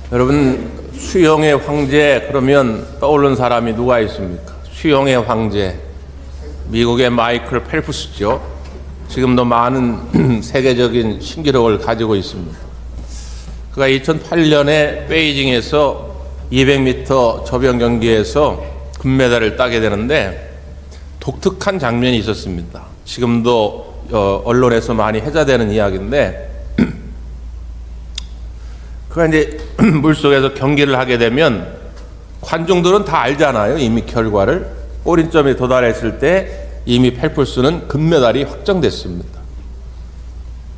여러분, 수용의 황제 그러면 떠오르는 사람이 누가 있습니까? 수용의 황제, 미국의 마이클 펠프스죠. 지금도 많은 세계적인 신기록을 가지고 있습니다. 그가 2008년에 베이징에서 200m 저병 경기에서 금메달을 따게 되는데 독특한 장면이 있었습니다. 지금도 언론에서 많이 회자되는 이야기인데, 그가 이제 물속에서 경기를 하게 되면 관중들은 다 알잖아요. 이미 결과를. 꼬린점에 도달했을 때 이미 펠프스는 금메달이 확정됐습니다.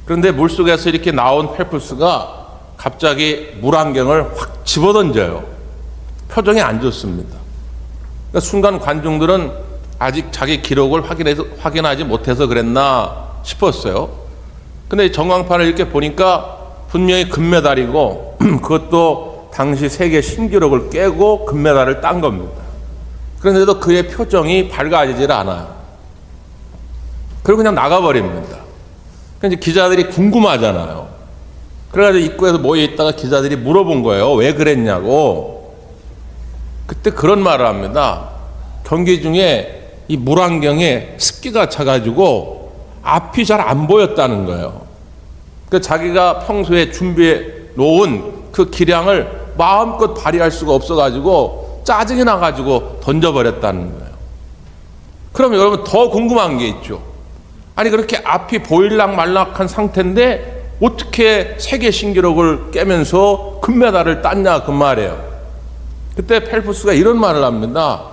그런데 물속에서 이렇게 나온 펠프스가 갑자기 물안경을 확 집어던져요. 표정이 안 좋습니다. 그러니까 순간 관중들은 아직 자기 기록을 확인하지 못해서 그랬나 싶었어요. 근데 전광판을 이렇게 보니까 분명히 금메달이고 그것도 당시 세계 신기록을 깨고 금메달을 딴 겁니다. 그런데도 그의 표정이 밝아지질 않아요. 그리고 그냥 나가버립니다. 그러니까 기자들이 궁금하잖아요. 그래가지고 입구에서 모여있다가 기자들이 물어본 거예요. 왜 그랬냐고. 그때 그런 말을 합니다. 경기 중에 이 물안경에 습기가 차가지고 앞이 잘 안 보였다는 거예요. 그 자기가 평소에 준비해 놓은 그 기량을 마음껏 발휘할 수가 없어가지고 짜증이 나가지고 던져버렸다는 거예요. 그럼 여러분 더 궁금한 게 있죠. 아니 그렇게 앞이 보일락말락한 상태인데 어떻게 세계 신기록을 깨면서 금메달을 땄냐 그 말이에요. 그때 펠프스가 이런 말을 합니다.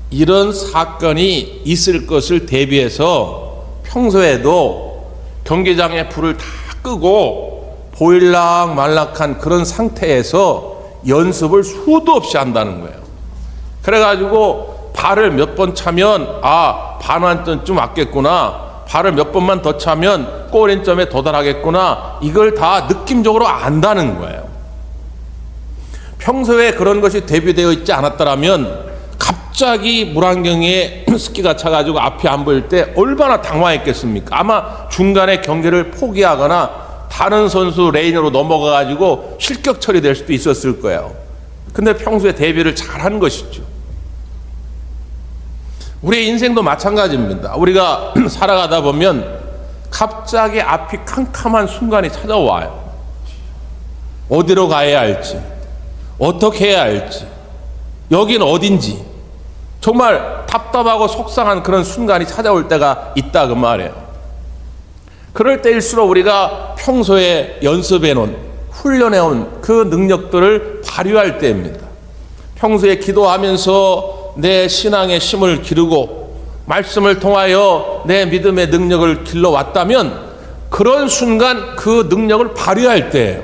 이런 사건이 있을 것을 대비해서 평소에도 경기장에 불을 다 끄고 보일락 말락한 그런 상태에서 연습을 수도 없이 한다는 거예요. 그래가지고 발을 몇 번 차면 반환점쯤 왔겠구나, 발을 몇 번만 더 차면 꼬린점에 도달하겠구나, 이걸 다 느낌적으로 안다는 거예요. 평소에 그런 것이 대비되어 있지 않았더라면 갑자기 물안경에 습기가 차가지고 앞이 안 보일 때 얼마나 당황했겠습니까? 아마 중간에 경기를 포기하거나 다른 선수 레인으로 넘어가가지고 실격 처리될 수도 있었을 거예요. 근데 평소에 대비를 잘한 것이죠. 우리의 인생도 마찬가지입니다. 우리가 살아가다 보면 갑자기 앞이 캄캄한 순간이 찾아와요. 어디로 가야 할지, 어떻게 해야 할지, 여긴 어딘지 정말 답답하고 속상한 그런 순간이 찾아올 때가 있다 그 말이에요. 그럴 때일수록 우리가 평소에 연습해놓은, 훈련해온 그 능력들을 발휘할 때입니다. 평소에 기도하면서 내 신앙의 힘을 기르고 말씀을 통하여 내 믿음의 능력을 길러왔다면 그런 순간 그 능력을 발휘할 때예요.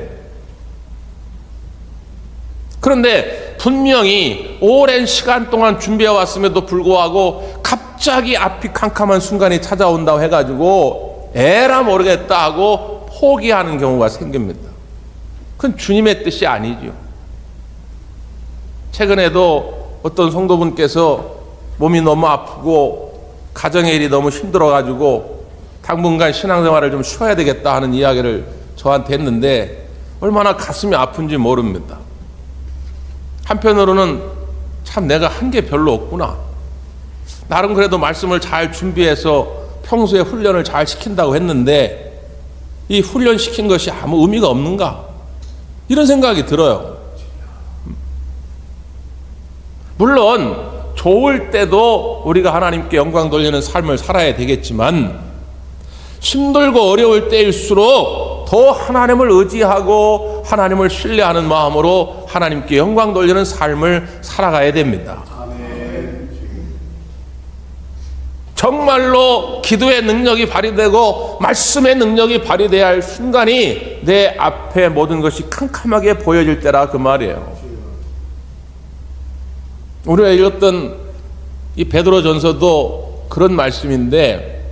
그런데 분명히 오랜 시간 동안 준비해 왔음에도 불구하고 갑자기 앞이 캄캄한 순간이 찾아온다고 해가지고 에라 모르겠다 하고 포기하는 경우가 생깁니다. 그건 주님의 뜻이 아니죠. 최근에도 어떤 성도분께서 몸이 너무 아프고 가정의 일이 너무 힘들어가지고 당분간 신앙생활을 좀 쉬어야 되겠다 하는 이야기를 저한테 했는데 얼마나 가슴이 아픈지 모릅니다. 한편으로는 참 내가 한 게 별로 없구나, 나름 그래도 말씀을 잘 준비해서 평소에 훈련을 잘 시킨다고 했는데 이 훈련시킨 것이 아무 의미가 없는가, 이런 생각이 들어요. 물론 좋을 때도 우리가 하나님께 영광 돌리는 삶을 살아야 되겠지만 힘들고 어려울 때일수록 더 하나님을 의지하고 하나님을 신뢰하는 마음으로 하나님께 영광 돌리는 삶을 살아가야 됩니다. 정말로 기도의 능력이 발휘되고 말씀의 능력이 발휘돼야 할 순간이 내 앞에 모든 것이 캄캄하게 보여질 때라 그 말이에요. 우리가 읽었던 이 베드로전서도 그런 말씀인데,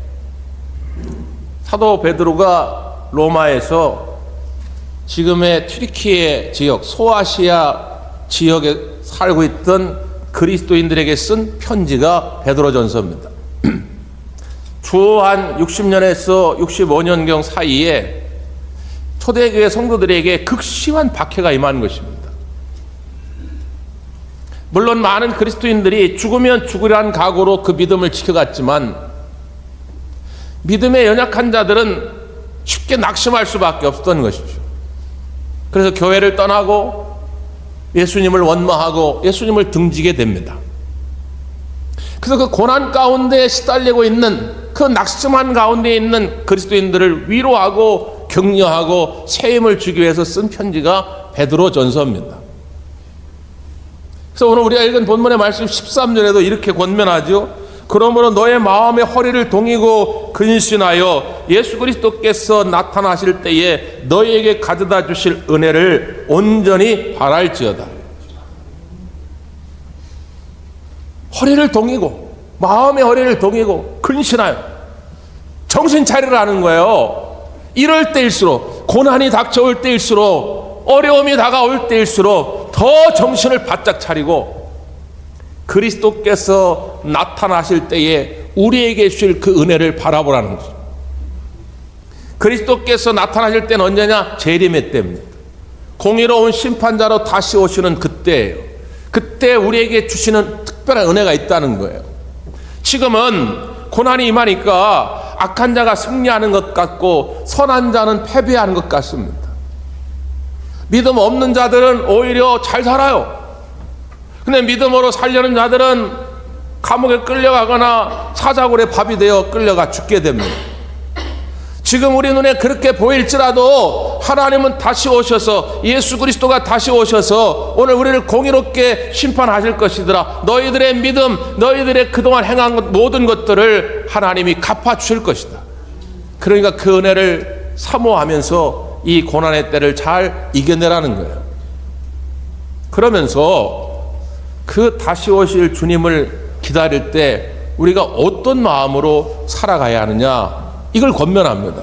사도 베드로가 로마에서 지금의 튀르키예 지역, 소아시아 지역에 살고 있던 그리스도인들에게 쓴 편지가 베드로전서입니다. 주 한 60년에서 65년경 사이에 초대교회 성도들에게 극심한 박해가 임한 것입니다. 물론 많은 그리스도인들이 죽으면 죽으리란 각오로 그 믿음을 지켜갔지만 믿음에 연약한 자들은 쉽게 낙심할 수밖에 없었던 것이죠. 그래서 교회를 떠나고 예수님을 원망하고 예수님을 등지게 됩니다. 그래서 그 고난 가운데 시달리고 있는 그 낙심한 가운데 있는 그리스도인들을 위로하고 격려하고 새 힘을 주기 위해서 쓴 편지가 베드로 전서입니다. 그래서 오늘 우리가 읽은 본문의 말씀 13절에도 이렇게 권면하죠. 그러므로 너의 마음의 허리를 동이고 근신하여 예수 그리스도께서 나타나실 때에 너희에게 가져다 주실 은혜를 온전히 바랄지어다. 허리를 동이고 마음의 허리를 동이고 근신하여 정신 차리라는 거예요. 이럴 때일수록, 고난이 닥쳐올 때일수록, 어려움이 다가올 때일수록 더 정신을 바짝 차리고 그리스도께서 나타나실 때에 우리에게 주실 그 은혜를 바라보라는 거죠. 그리스도께서 나타나실 때는 언제냐? 재림의 때입니다. 공의로운 심판자로 다시 오시는 그때예요. 그때 우리에게 주시는 특별한 은혜가 있다는 거예요. 지금은 고난이 임하니까 악한 자가 승리하는 것 같고 선한 자는 패배하는 것 같습니다. 믿음 없는 자들은 오히려 잘 살아요. 근데 믿음으로 살려는 자들은 감옥에 끌려가거나 사자굴에 밥이 되어 끌려가 죽게 됩니다. 지금 우리 눈에 그렇게 보일지라도 하나님은 다시 오셔서, 예수 그리스도가 다시 오셔서 오늘 우리를 공의롭게 심판하실 것이더라. 너희들의 믿음, 너희들의 그동안 행한 모든 것들을 하나님이 갚아주실 것이다. 그러니까 그 은혜를 사모하면서 이 고난의 때를 잘 이겨내라는 거예요. 그러면서 그 다시 오실 주님을 기다릴 때 우리가 어떤 마음으로 살아가야 하느냐, 이걸 권면합니다.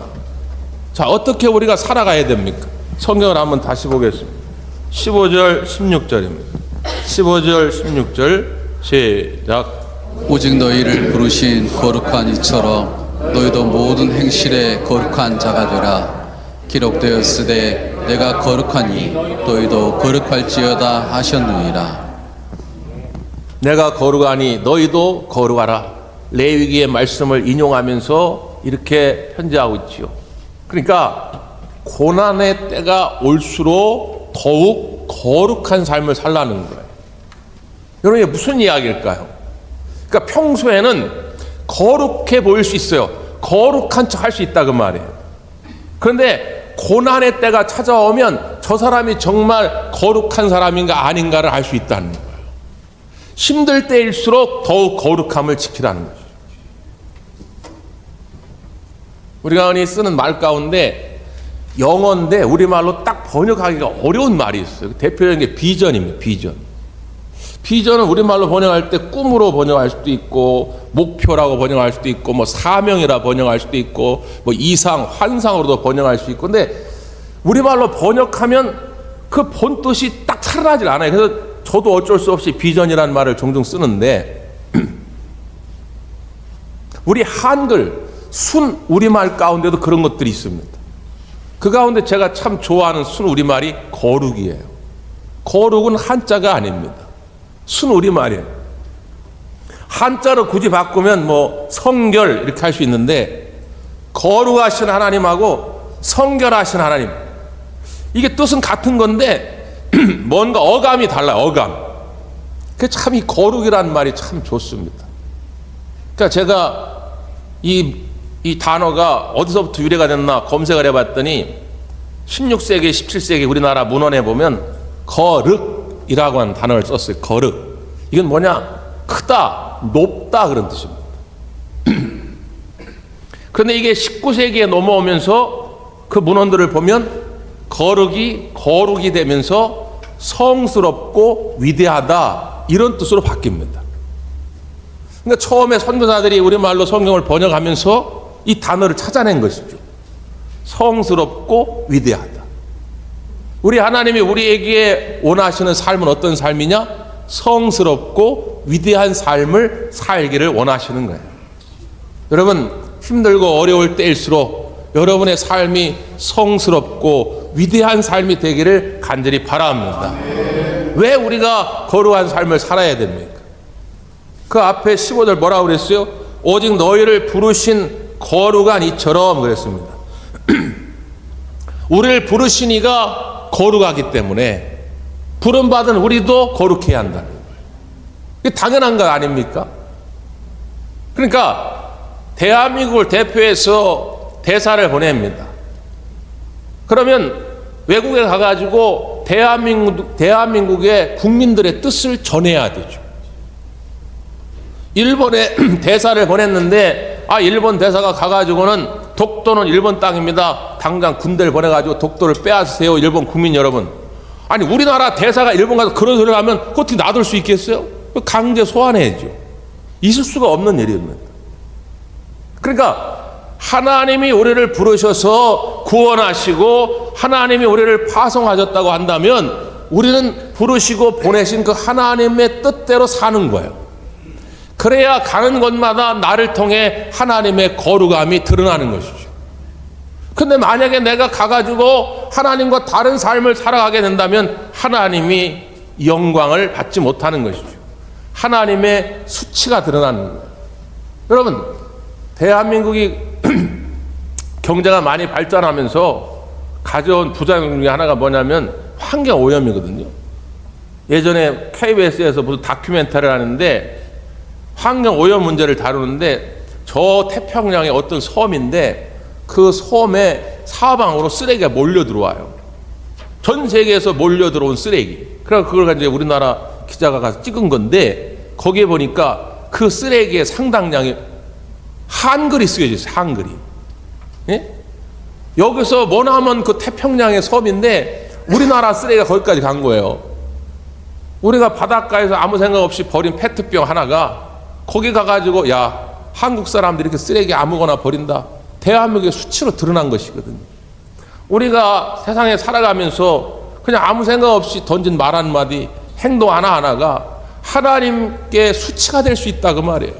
자, 어떻게 우리가 살아가야 됩니까? 성경을 한번 다시 보겠습니다. 15절 16절입니다 15절 16절 시작. 오직 너희를 부르신 거룩한 이처럼 너희도 모든 행실에 거룩한 자가 되라. 기록되었으되 내가 거룩하니 너희도 거룩할지어다 하셨느니라. 내가 거룩하니 너희도 거룩하라. 레위기의 말씀을 인용하면서 이렇게 편지하고 있지요. 그러니까 고난의 때가 올수록 더욱 거룩한 삶을 살라는 거예요. 여러분, 이게 무슨 이야기일까요? 그러니까 평소에는 거룩해 보일 수 있어요. 거룩한 척 할 수 있다 그 말이에요. 그런데 고난의 때가 찾아오면 저 사람이 정말 거룩한 사람인가 아닌가를 알 수 있다는 거예요. 힘들 때일수록 더욱 거룩함을 지키라는 거죠. 우리가 흔히 쓰는 말 가운데 영어인데 우리말로 딱 번역하기가 어려운 말이 있어요. 대표적인 게 비전입니다. 비전. 비전은 우리말로 번역할 때 꿈으로 번역할 수도 있고, 목표라고 번역할 수도 있고, 뭐 사명이라 번역할 수도 있고, 뭐 이상, 환상으로도 번역할 수 있고. 근데 우리말로 번역하면 그 본뜻이 딱 살아나질 않아요. 그래서 저도 어쩔 수 없이 비전이라는 말을 종종 쓰는데 우리 한글 순 우리말 가운데도 그런 것들이 있습니다. 그 가운데 제가 참 좋아하는 순 우리말이 거룩이에요. 거룩은 한자가 아닙니다. 순 우리말이에요. 한자로 굳이 바꾸면 뭐 성결 이렇게 할 수 있는데, 거룩하신 하나님하고 성결하신 하나님, 이게 뜻은 같은 건데 뭔가 어감이 달라요. 어감. 그 참 이 거룩이라는 말이 참 좋습니다. 그러니까 제가 이 단어가 어디서부터 유래가 됐나 검색을 해봤더니 16세기, 17세기 우리나라 문헌에 보면 거륵이라고 하는 단어를 썼어요. 거륵. 이건 뭐냐? 크다, 높다 그런 뜻입니다. 그런데 이게 19세기에 넘어오면서 그 문헌들을 보면 거룩이 되면서 성스럽고 위대하다 이런 뜻으로 바뀝니다. 그러니까 처음에 선교사들이 우리말로 성경을 번역하면서 이 단어를 찾아낸 것이죠. 성스럽고 위대하다. 우리 하나님이 우리에게 원하시는 삶은 어떤 삶이냐? 성스럽고 위대한 삶을 살기를 원하시는 거예요. 여러분, 힘들고 어려울 때일수록 여러분의 삶이 성스럽고 위대한 삶이 되기를 간절히 바랍니다. 왜 우리가 거룩한 삶을 살아야 됩니까? 그 앞에 15절 뭐라고 그랬어요? 오직 너희를 부르신 거룩한 이처럼 그랬습니다. 우리를 부르신 이가 거룩하기 때문에 부름받은 우리도 거룩해야 한다는 거예요. 이게 당연한 거 아닙니까? 그러니까 대한민국을 대표해서 대사를 보냅니다. 그러면 외국에 가가지고 대한민국의 국민들의 뜻을 전해야 되죠. 일본에 대사를 보냈는데 일본 대사가 가가지고는 독도는 일본 땅입니다. 당장 군대를 보내가지고 독도를 빼앗으세요. 일본 국민 여러분. 아니 우리나라 대사가 일본 가서 그런 소리를 하면 어떻게 놔둘 수 있겠어요? 강제 소환해야죠. 있을 수가 없는 일입니다. 그러니까 하나님이 우리를 부르셔서 구원하시고 하나님이 우리를 파송하셨다고 한다면 우리는 부르시고 보내신 그 하나님의 뜻대로 사는 거예요. 그래야 가는 곳마다 나를 통해 하나님의 거룩함이 드러나는 것이죠. 근데 만약에 내가 가가지고 하나님과 다른 삶을 살아가게 된다면 하나님이 영광을 받지 못하는 것이죠. 하나님의 수치가 드러나는 거예요. 여러분, 대한민국이 경제가 많이 발전하면서 가져온 부작용 중에 하나가 뭐냐면 환경오염이거든요. 예전에 KBS에서 무슨 다큐멘터리를 하는데 환경오염 문제를 다루는데 저 태평양의 어떤 섬인데 그 섬에 사방으로 쓰레기가 몰려 들어와요. 전 세계에서 몰려 들어온 쓰레기. 그래서 그걸 가지고 우리나라 기자가 가서 찍은 건데 거기에 보니까 그 쓰레기의 상당량이 한글이 쓰여져 있어요. 한글이. 예? 여기서 머나먼 그 태평양의 섬인데 우리나라 쓰레기가 거기까지 간 거예요. 우리가 바닷가에서 아무 생각 없이 버린 페트병 하나가 거기 가가지고 야 한국 사람들이 이렇게 쓰레기 아무거나 버린다. 대한민국의 수치로 드러난 것이거든요. 우리가 세상에 살아가면서 그냥 아무 생각 없이 던진 말 한마디 행동 하나하나가 하나님께 수치가 될 수 있다 그 말이에요.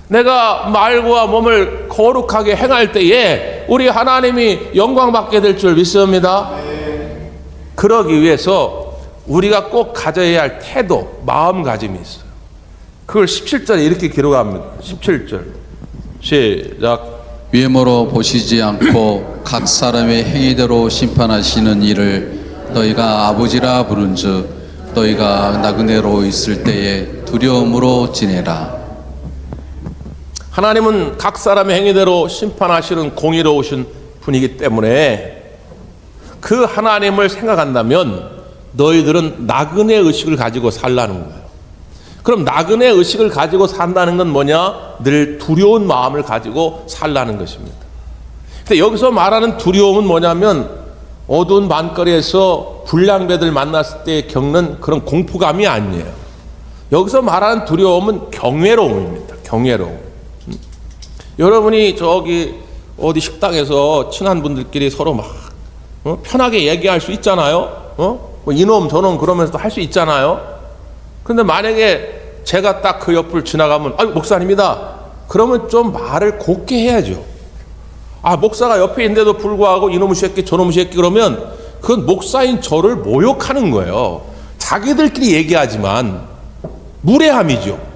내가 말과 몸을 거룩하게 행할 때에 우리 하나님이 영광받게 될 줄 믿습니다. 그러기 위해서 우리가 꼭 가져야 할 태도, 마음가짐이 있어요. 그걸 17절에 이렇게 기록합니다. 17절 시작. 외모로 보시지 않고 각 사람의 행위대로 심판하시는 이를 너희가 아버지라 부른즉 너희가 나그네로 있을 때에 두려움으로 지내라. 하나님은 각 사람의 행위대로 심판하시는 공의로우신 분이기 때문에 그 하나님을 생각한다면 너희들은 나그네 의식을 가지고 살라는 거예요. 그럼 나그네 의식을 가지고 산다는 건 뭐냐? 늘 두려운 마음을 가지고 살라는 것입니다. 근데 여기서 말하는 두려움은 뭐냐면 어두운 밤거리에서 불량배들 만났을 때 겪는 그런 공포감이 아니에요. 여기서 말하는 두려움은 경외로움입니다. 경외로움. 여러분이 저기 어디 식당에서 친한 분들끼리 서로 막 편하게 얘기할 수 있잖아요. 뭐 이놈 저놈 그러면서도 할 수 있잖아요. 근데 만약에 제가 딱 그 옆을 지나가면 아유 목사님이다. 그러면 좀 말을 곱게 해야죠. 목사가 옆에 있는데도 불구하고 이놈의 새끼 저놈의 새끼 그러면 그건 목사인 저를 모욕하는 거예요. 자기들끼리 얘기하지만 무례함이죠.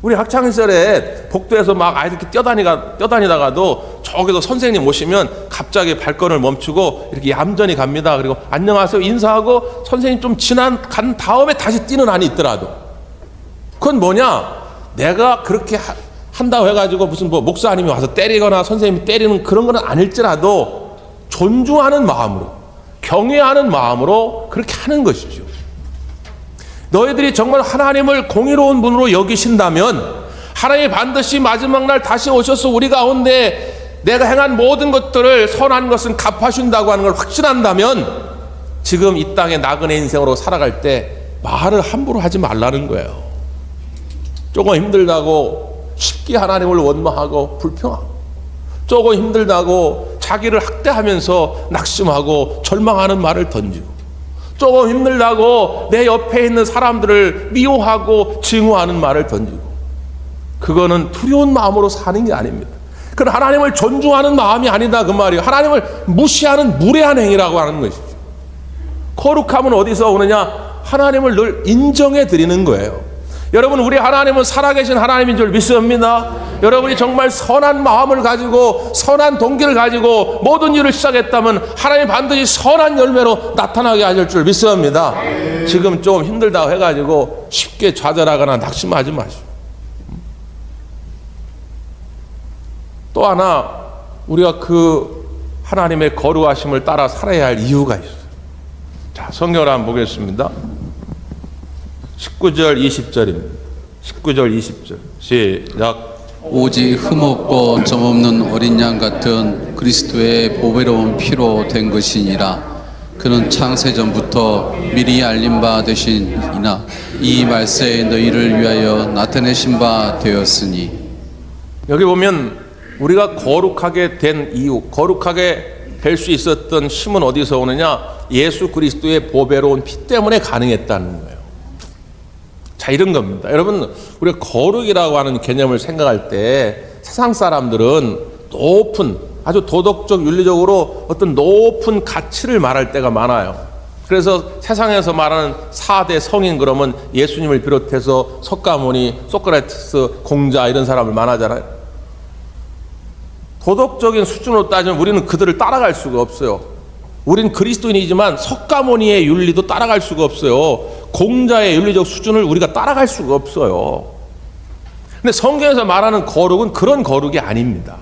우리 학창시절에 복도에서 막 아이들끼리 뛰어다니다가도 저기서 선생님 오시면 갑자기 발걸음을 멈추고 이렇게 얌전히 갑니다. 그리고 안녕하세요 인사하고 선생님 좀 간 다음에 다시 뛰는 안이 있더라도 그건 뭐냐? 내가 그렇게 한다고 해가지고 무슨 뭐 목사님이 와서 때리거나 선생님이 때리는 그런 건 아닐지라도 존중하는 마음으로 경외하는 마음으로 그렇게 하는 것이죠. 너희들이 정말 하나님을 공의로운 분으로 여기신다면 하나님이 반드시 마지막 날 다시 오셔서 우리 가운데 내가 행한 모든 것들을 선한 것은 갚아준다고 하는 걸 확신한다면 지금 이 땅의 나그네 인생으로 살아갈 때 말을 함부로 하지 말라는 거예요. 조금 힘들다고 쉽게 하나님을 원망하고 불평하고 조금 힘들다고 자기를 학대하면서 낙심하고 절망하는 말을 던지고 조금 힘들다고 내 옆에 있는 사람들을 미워하고 증오하는 말을 던지고 그거는 두려운 마음으로 사는 게 아닙니다. 그건 하나님을 존중하는 마음이 아니다 그 말이에요. 하나님을 무시하는 무례한 행위라고 하는 것이죠. 거룩함은 어디서 오느냐? 하나님을 늘 인정해 드리는 거예요. 여러분, 우리 하나님은 살아계신 하나님인 줄 믿습니다. 여러분이 정말 선한 마음을 가지고 선한 동기를 가지고 모든 일을 시작했다면 하나님 반드시 선한 열매로 나타나게 하실 줄 믿습니다. 지금 좀 힘들다고 해가지고 쉽게 좌절하거나 낙심하지 마시오. 또 하나, 우리가 그 하나님의 거룩하심을 따라 살아야 할 이유가 있어요. 자, 성경을 한번 보겠습니다. 19절 20절입니다. 19절 20절 시작. 오직 흠없고 점없는 어린 양 같은 그리스도의 보배로운 피로 된 것이니라. 그는 창세전부터 미리 알린 바 되시니나 이 말세에 너희를 위하여 나타내신 바 되었으니. 여기 보면 우리가 거룩하게 된 이유, 거룩하게 될 수 있었던 힘은 어디서 오느냐? 예수 그리스도의 보배로운 피 때문에 가능했다는 거예요. 자, 이런 겁니다. 여러분, 우리가 거룩이라고 하는 개념을 생각할 때 세상 사람들은 높은, 아주 도덕적, 윤리적으로 어떤 높은 가치를 말할 때가 많아요. 그래서 세상에서 말하는 4대 성인, 그러면 예수님을 비롯해서 석가모니, 소크라테스, 공자 이런 사람을 말하잖아요. 도덕적인 수준으로 따지면 우리는 그들을 따라갈 수가 없어요. 우린 그리스도인이지만 석가모니의 윤리도 따라갈 수가 없어요. 공자의 윤리적 수준을 우리가 따라갈 수가 없어요. 근데 성경에서 말하는 거룩은 그런 거룩이 아닙니다.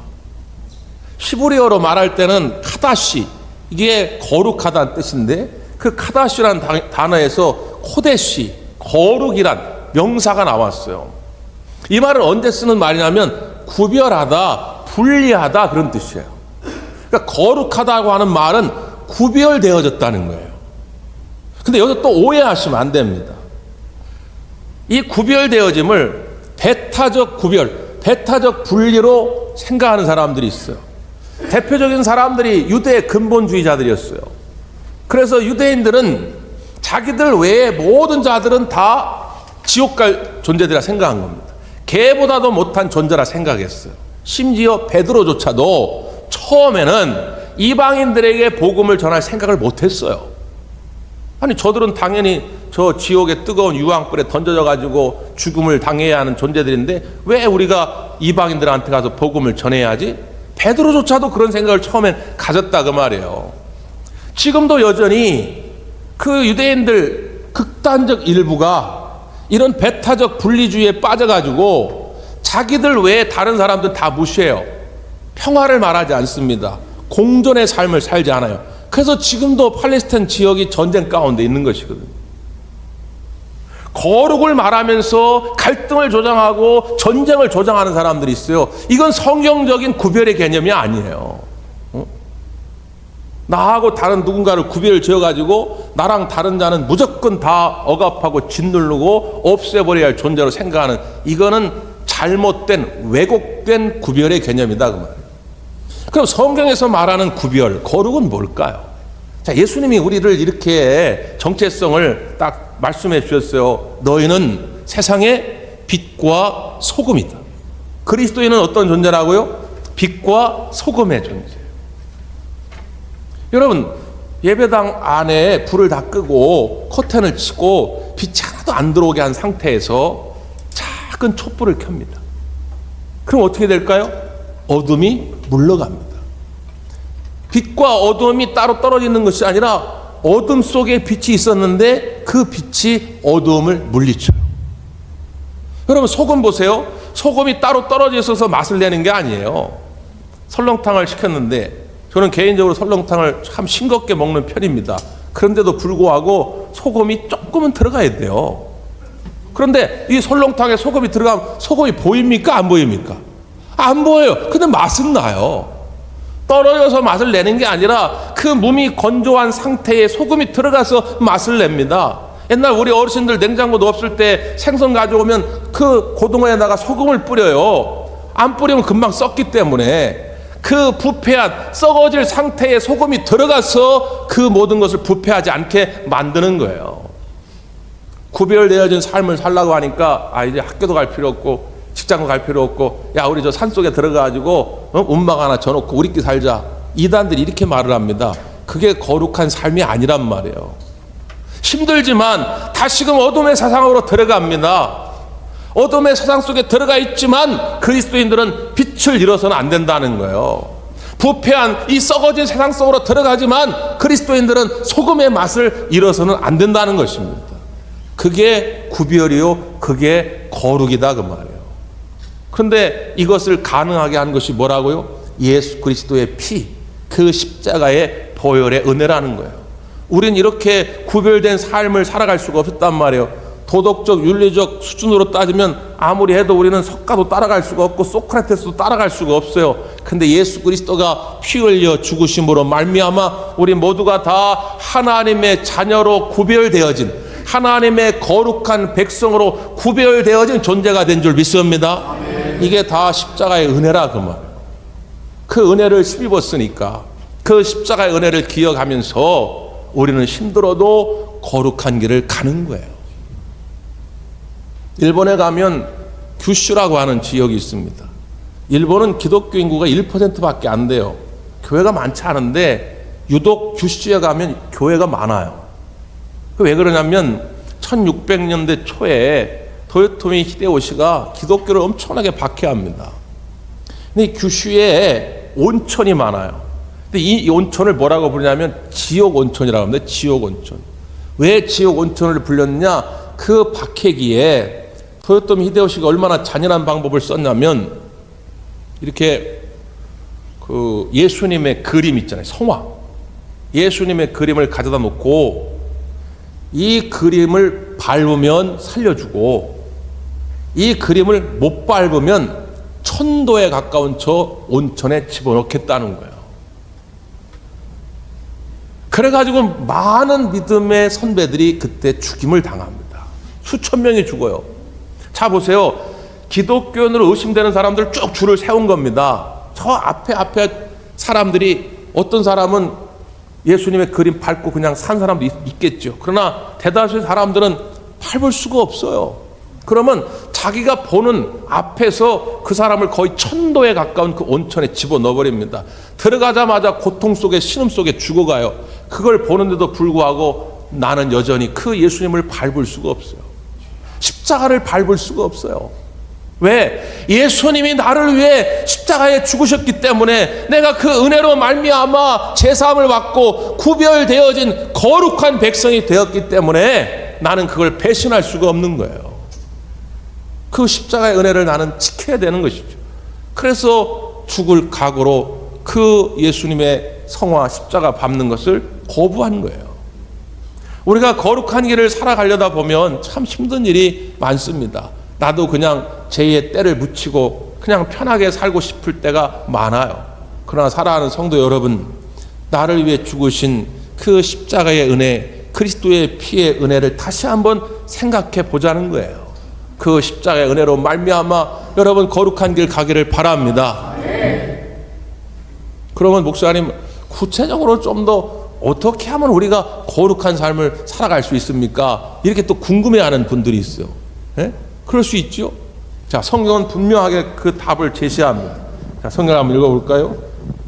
히브리어로 말할 때는 카다시, 이게 거룩하다는 뜻인데 그 카다시라는 단어에서 코데시, 거룩이란 명사가 나왔어요. 이 말을 언제 쓰는 말이냐면 구별하다, 분리하다 그런 뜻이에요. 그러니까 거룩하다고 하는 말은 구별되어졌다는 거예요. 근데 여기서 또 오해하시면 안 됩니다. 이 구별되어짐을 배타적 구별, 배타적 분리로 생각하는 사람들이 있어요. 대표적인 사람들이 유대 근본주의자들이었어요. 그래서 유대인들은 자기들 외에 모든 자들은 다 지옥 갈 존재들이라 생각한 겁니다. 개보다도 못한 존재라 생각했어요. 심지어 베드로조차도 처음에는 이방인들에게 복음을 전할 생각을 못했어요. 아니, 저들은 당연히 저 지옥의 뜨거운 유황불에 던져져 가지고 죽음을 당해야 하는 존재들인데 왜 우리가 이방인들한테 가서 복음을 전해야 하지? 베드로조차도 그런 생각을 처음엔 가졌다 그 말이에요. 지금도 여전히 그 유대인들 극단적 일부가 이런 배타적 분리주의에 빠져가지고 자기들 외에 다른 사람들 다 무시해요. 평화를 말하지 않습니다. 공존의 삶을 살지 않아요. 그래서 지금도 팔레스타인 지역이 전쟁 가운데 있는 것이거든요. 거룩을 말하면서 갈등을 조장하고 전쟁을 조장하는 사람들이 있어요. 이건 성경적인 구별의 개념이 아니에요. 나하고 다른 누군가를 구별을 지어가지고 나랑 다른 자는 무조건 다 억압하고 짓누르고 없애버려야 할 존재로 생각하는, 이거는 잘못된 왜곡된 구별의 개념이다 그 말이에요. 그럼 성경에서 말하는 구별, 거룩은 뭘까요? 자, 예수님이 우리를 이렇게 정체성을 딱 말씀해 주셨어요. 너희는 세상의 빛과 소금이다. 그리스도인은 어떤 존재라고요? 빛과 소금의 존재. 여러분, 예배당 안에 불을 다 끄고 커튼을 치고 빛이 하나도 안 들어오게 한 상태에서 작은 촛불을 켭니다. 그럼 어떻게 될까요? 어둠이 물러갑니다. 빛과 어둠이 따로 떨어지는 것이 아니라 어둠 속에 빛이 있었는데 그 빛이 어두움을 물리쳐요. 여러분, 소금 보세요. 소금이 따로 떨어져 있어서 맛을 내는 게 아니에요. 설렁탕을 시켰는데 저는 개인적으로 설렁탕을 참 싱겁게 먹는 편입니다. 그런데도 불구하고 소금이 조금은 들어가야 돼요. 그런데 이 설렁탕에 소금이 들어가면 소금이 보입니까? 안 보입니까? 안 보여요. 근데 맛은 나요. 떨어져서 맛을 내는 게 아니라 그 몸이 건조한 상태에 소금이 들어가서 맛을 냅니다. 옛날 우리 어르신들 냉장고도 없을 때 생선 가져오면 그 고등어에다가 소금을 뿌려요. 안 뿌리면 금방 썩기 때문에 그 부패한 썩어질 상태에 소금이 들어가서 그 모든 것을 부패하지 않게 만드는 거예요. 구별되어진 삶을 살라고 하니까 이제 학교도 갈 필요 없고 직장도 갈 필요 없고, 야, 우리 저 산속에 들어가가지고 운막 하나 져놓고 우리끼리 살자. 이단들이 이렇게 말을 합니다. 그게 거룩한 삶이 아니란 말이에요. 힘들지만 다시금 어둠의 세상으로 들어갑니다. 어둠의 세상 속에 들어가 있지만 그리스도인들은 빛을 잃어서는 안 된다는 거예요. 부패한 이 썩어진 세상 속으로 들어가지만 그리스도인들은 소금의 맛을 잃어서는 안 된다는 것입니다. 그게 구별이요, 그게 거룩이다 그 말이에요. 그런데 이것을 가능하게 한 것이 뭐라고요? 예수 그리스도의 피, 그 십자가의 보혈의 은혜라는 거예요. 우린 이렇게 구별된 삶을 살아갈 수가 없었단 말이에요. 도덕적, 윤리적 수준으로 따지면 아무리 해도 우리는 석가도 따라갈 수가 없고 소크라테스도 따라갈 수가 없어요. 근데 예수 그리스도가 피 흘려 죽으심으로 말미암아 우리 모두가 다 하나님의 자녀로 구별되어진, 하나님의 거룩한 백성으로 구별되어진 존재가 된 줄 믿습니다. 이게 다 십자가의 은혜라 그 말이에요. 그 은혜를 힘입었으니까 그 십자가의 은혜를 기억하면서 우리는 힘들어도 거룩한 길을 가는 거예요. 일본에 가면 규슈라고 하는 지역이 있습니다. 일본은 기독교 인구가 1%밖에 안 돼요. 교회가 많지 않은데 유독 규슈에 가면 교회가 많아요. 왜 그러냐면 1600년대 초에 도요토미 히데요시가 기독교를 엄청나게 박해합니다. 근데 규슈에 온천이 많아요. 근데 이 온천을 뭐라고 부르냐면 지옥 온천이라고 합니다. 지옥 온천. 왜 지옥 온천을 불렸냐? 그 박해기에 도요토미 히데요시가 얼마나 잔인한 방법을 썼냐면 이렇게 그 예수님의 그림 있잖아요. 성화. 예수님의 그림을 가져다 놓고 이 그림을 밟으면 살려주고 이 그림을 못 밟으면 천도에 가까운 저 온천에 집어넣겠다는 거예요. 그래가지고 많은 믿음의 선배들이 그때 죽임을 당합니다. 수천 명이 죽어요. 자 보세요. 기독교인으로 의심되는 사람들 쭉 줄을 세운 겁니다. 저 앞에 사람들이 어떤 사람은 예수님의 그림 밟고 그냥 산 사람도 있겠죠. 그러나 대다수의 사람들은 밟을 수가 없어요. 그러면 자기가 보는 앞에서 그 사람을 거의 천도에 가까운 그 온천에 집어넣어버립니다. 들어가자마자 고통 속에 신음 속에 죽어가요. 그걸 보는데도 불구하고 나는 여전히 그 예수님을 밟을 수가 없어요. 십자가를 밟을 수가 없어요. 왜? 예수님이 나를 위해 십자가에 죽으셨기 때문에 내가 그 은혜로 말미암아 제사함을 받고 구별되어진 거룩한 백성이 되었기 때문에 나는 그걸 배신할 수가 없는 거예요. 그 십자가의 은혜를 나는 지켜야 되는 것이죠. 그래서 죽을 각오로 그 예수님의 성화 십자가 밟는 것을 거부한 거예요. 우리가 거룩한 길을 살아가려다 보면 참 힘든 일이 많습니다. 나도 그냥 제2의 때를 묻히고 그냥 편하게 살고 싶을 때가 많아요. 그러나 사랑하는 성도 여러분, 나를 위해 죽으신 그 십자가의 은혜, 그리스도의 피의 은혜를 다시 한번 생각해 보자는 거예요. 그 십자가의 은혜로 말미암아 여러분 거룩한 길 가기를 바랍니다. 그러면 목사님, 구체적으로 좀 더 어떻게 하면 우리가 거룩한 삶을 살아갈 수 있습니까? 이렇게 또 궁금해하는 분들이 있어요. 예? 그럴 수 있죠. 자, 성경은 분명하게 그 답을 제시합니다. 자, 성경 한번 읽어볼까요?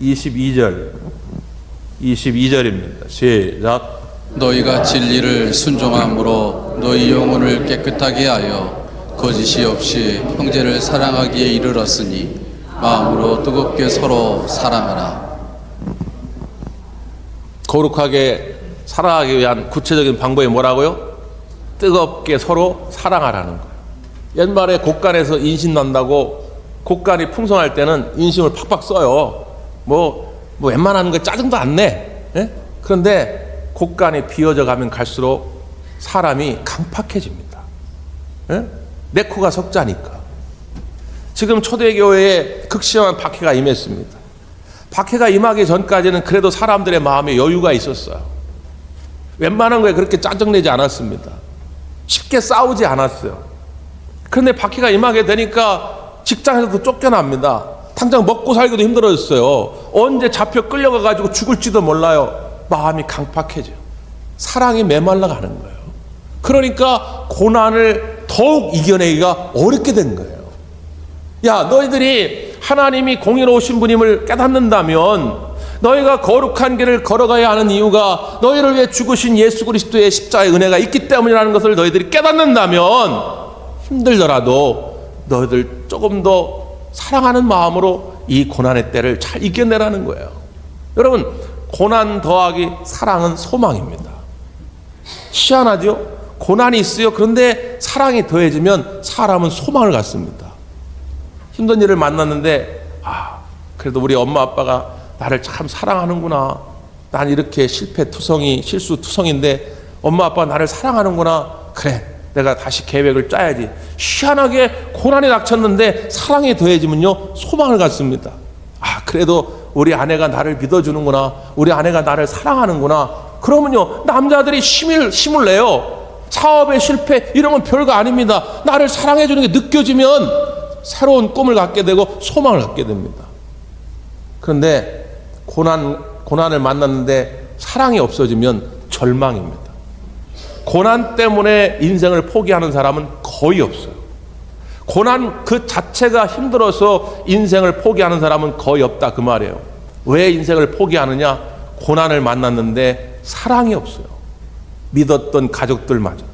22절입니다. 시작. 너희가 진리를 순종함으로 너희 영혼을 깨끗하게 하여 거짓이 없이 형제를 사랑하기에 이르렀으니 마음으로 뜨겁게 서로 사랑하라. 거룩하게 살아가기 위한 구체적인 방법이 뭐라고요? 뜨겁게 서로 사랑하라는 거예요. 옛말에 곡간에서 인심 난다고, 곡간이 풍성할 때는 인심을 팍팍 써요. 뭐 웬만한 거 짜증도 안 내. 예? 그런데 곡간이 비어져 가면 갈수록 사람이 강팍해집니다. 예? 내 코가 석자니까. 지금 초대교회에 극심한 박해가 임했습니다. 박해가 임하기 전까지는 그래도 사람들의 마음에 여유가 있었어요. 웬만한 거에 그렇게 짜증내지 않았습니다. 쉽게 싸우지 않았어요. 그런데 박해가 임하게 되니까 직장에서도 쫓겨납니다. 당장 먹고 살기도 힘들어졌어요. 언제 잡혀 끌려가가지고 죽을지도 몰라요. 마음이 강팍해져요. 사랑이 메말라 가는 거예요. 그러니까 고난을 더욱 이겨내기가 어렵게 된 거예요. 야, 너희들이 하나님이 공의로우신 분임을 깨닫는다면 너희가 거룩한 길을 걸어가야 하는 이유가 너희를 위해 죽으신 예수 그리스도의 십자가의 은혜가 있기 때문이라는 것을 너희들이 깨닫는다면 힘들더라도 너희들 조금 더 사랑하는 마음으로 이 고난의 때를 잘 이겨내라는 거예요. 여러분, 고난 더하기 사랑은 소망입니다. 희한하죠? 고난이 있어요. 그런데 사랑이 더해지면 사람은 소망을 갖습니다. 힘든 일을 만났는데 그래도 우리 엄마 아빠가 나를 참 사랑하는구나. 난 이렇게 실패투성이 실수투성인데 엄마 아빠가 나를 사랑하는구나. 그래, 내가 다시 계획을 짜야지. 희한하게 고난이 닥쳤는데 사랑이 더해지면요 소망을 갖습니다. 그래도 우리 아내가 나를 믿어주는구나. 우리 아내가 나를 사랑하는구나. 그러면요 남자들이 힘을 내요. 사업의 실패 이런 건 별거 아닙니다. 나를 사랑해 주는 게 느껴지면 새로운 꿈을 갖게 되고 소망을 갖게 됩니다. 그런데 고난을 만났는데 사랑이 없어지면 절망입니다. 고난 때문에 인생을 포기하는 사람은 거의 없어요. 고난 그 자체가 힘들어서 인생을 포기하는 사람은 거의 없다 그 말이에요. 왜 인생을 포기하느냐? 고난을 만났는데 사랑이 없어요. 믿었던 가족들마저도,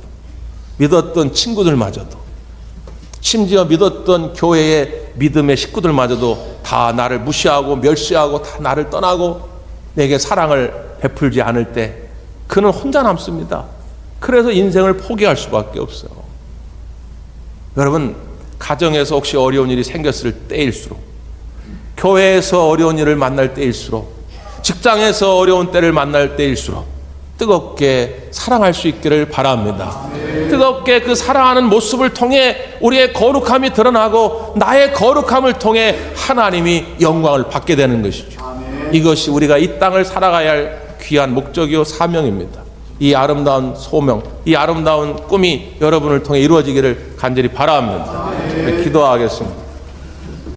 믿었던 친구들마저도, 심지어 믿었던 교회의 믿음의 식구들마저도 다 나를 무시하고 멸시하고 다 나를 떠나고 내게 사랑을 베풀지 않을 때 그는 혼자 남습니다. 그래서 인생을 포기할 수밖에 없어요. 여러분, 가정에서 혹시 어려운 일이 생겼을 때일수록, 교회에서 어려운 일을 만날 때일수록, 직장에서 어려운 때를 만날 때일수록 뜨겁게 사랑할 수 있기를 바랍니다. 뜨겁게 그 사랑하는 모습을 통해 우리의 거룩함이 드러나고 나의 거룩함을 통해 하나님이 영광을 받게 되는 것이죠. 이것이 우리가 이 땅을 살아가야 할 귀한 목적이요 사명입니다. 이 아름다운 소명, 이 아름다운 꿈이 여러분을 통해 이루어지기를 간절히 바랍니다. 기도하겠습니다.